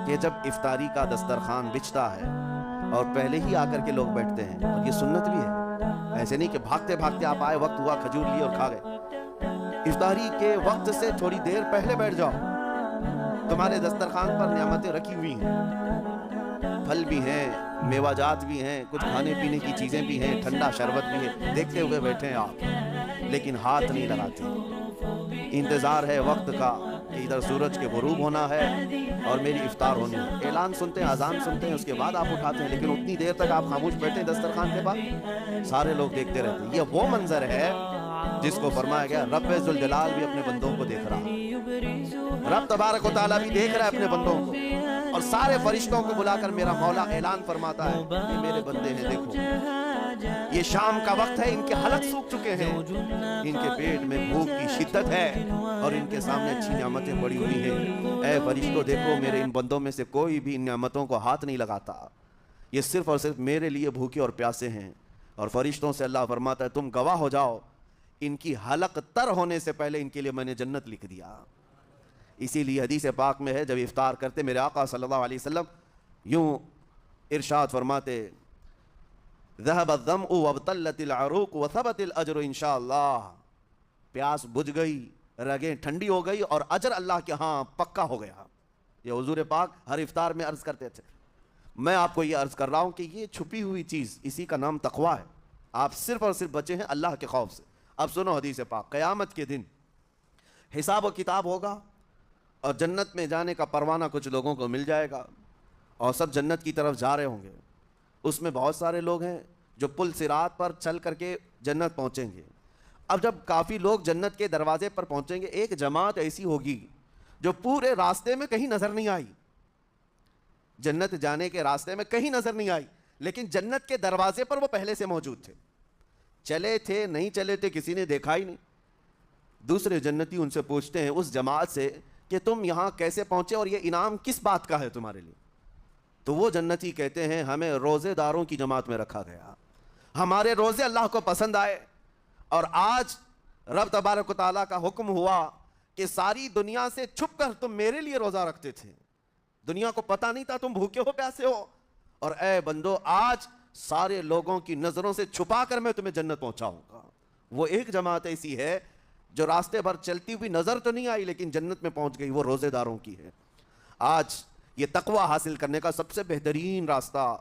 کہ جب افطاری کا دسترخوان بچھتا ہے اور پہلے ہی آ کر کے لوگ بیٹھتے ہیں، اور یہ سنت بھی ہے، ایسے نہیں کہ بھاگتے بھاگتے آپ آئے، وقت ہوا، کھجور لیے اور کھا گئے۔ افطاری کے وقت سے تھوڑی دیر پہلے بیٹھ جاؤ، تمہارے دسترخوان پر نعمتیں رکھی ہوئی ہیں، پھل بھی ہیں، میوہ جات بھی ہیں، کچھ کھانے پینے کی چیزیں بھی ہیں، ٹھنڈا شربت بھی ہے، دیکھتے ہوئے بیٹھے ہیں آپ، لیکن ہاتھ نہیں لگاتے۔ انتظار ہے وقت کا کہ ادھر سورج کے غروب ہونا ہے اور میری افطار ہونی ہے، اعلان سنتے ہیں، اذان سنتے ہیں، اس کے بعد آپ اٹھاتے ہیں، لیکن اتنی دیر تک آپ خاموش بیٹھے ہیں دسترخوان کے بعد، سارے لوگ دیکھتے رہتے ہیں۔ یہ وہ منظر ہے جس کو فرمایا گیا رب ذوالجلال بھی اپنے بندوں کو دیکھ رہا، رب تبارک و تعالیٰ بھی دیکھ رہا ہے اپنے بندوں کو، اور سارے فرشتوں کو بلا کر میرا مولا اعلان فرماتا ہے یہ میرے بندے ہیں، دیکھو یہ شام کا وقت ہے، ان کے حلق سوکھ چکے ہیں، ان کے پیٹ میں بھوک کی شدت ہے اور ان کے سامنے اچھی نعمتیں پڑی ہوئی ہیں۔ اے فرشتوں دیکھو میرے ان بندوں میں سے کوئی بھی ان نعمتوں کو ہاتھ نہیں لگاتا، یہ صرف اور صرف میرے لیے بھوکے اور پیاسے ہیں۔ اور فرشتوں سے اللہ فرماتا ہے تم گواہ ہو جاؤ، ان کی حلق تر ہونے سے پہلے ان کے لیے میں نے جنت لکھ دیا۔ اسی لیے حدیث پاک میں ہے جب افطار کرتے میرے آقا صلی اللہ علیہ وسلم یوں ارشاد فرماتے ذهب الظمأ وابتلت العروق وثبت الاجر انشاءاللہ، پیاس بجھ گئی، رگیں ٹھنڈی ہو گئی اور اجر اللہ کے ہاں پکا ہو گیا۔ یہ حضور پاک ہر افطار میں عرض کرتے تھے۔ میں آپ کو یہ عرض کر رہا ہوں کہ یہ چھپی ہوئی چیز، اسی کا نام تقویٰ ہے، آپ صرف اور صرف بچے ہیں اللہ کے خوف سے۔ اب سنو حدیث پاک، قیامت کے دن حساب و کتاب ہوگا اور جنت میں جانے کا پروانہ کچھ لوگوں کو مل جائے گا اور سب جنت کی طرف جا رہے ہوں گے۔ اس میں بہت سارے لوگ ہیں جو پل صراط پر چل کر کے جنت پہنچیں گے۔ اب جب کافی لوگ جنت کے دروازے پر پہنچیں گے، ایک جماعت ایسی ہوگی جو پورے راستے میں کہیں نظر نہیں آئی، جنت جانے کے راستے میں کہیں نظر نہیں آئی، لیکن جنت کے دروازے پر وہ پہلے سے موجود تھے، چلے تھے نہیں چلے تھے کسی نے دیکھا ہی نہیں۔ دوسرے جنتی ان سے پوچھتے ہیں اس جماعت سے کہ تم یہاں کیسے پہنچے اور یہ انعام کس بات کا ہے تمہارے لیے؟ تو وہ جنتی کہتے ہیں ہمیں روزے داروں کی جماعت میں رکھا گیا، ہمارے روزے اللہ کو پسند آئے، اور آج رب تبارک و تعالیٰ کا حکم ہوا کہ ساری دنیا سے چھپ کر تم میرے لیے روزہ رکھتے تھے، دنیا کو پتہ نہیں تھا تم بھوکے ہو پیاسے ہو، اور اے بندو آج سارے لوگوں کی نظروں سے چھپا کر میں تمہیں جنت پہنچاؤں گا۔ وہ ایک جماعت ایسی ہے جو راستے بھر چلتی ہوئی نظر تو نہیں آئی لیکن جنت میں پہنچ گئی، وہ روزے داروں کی ہے۔ آج یہ تقویٰ حاصل کرنے کا سب سے بہترین راستہ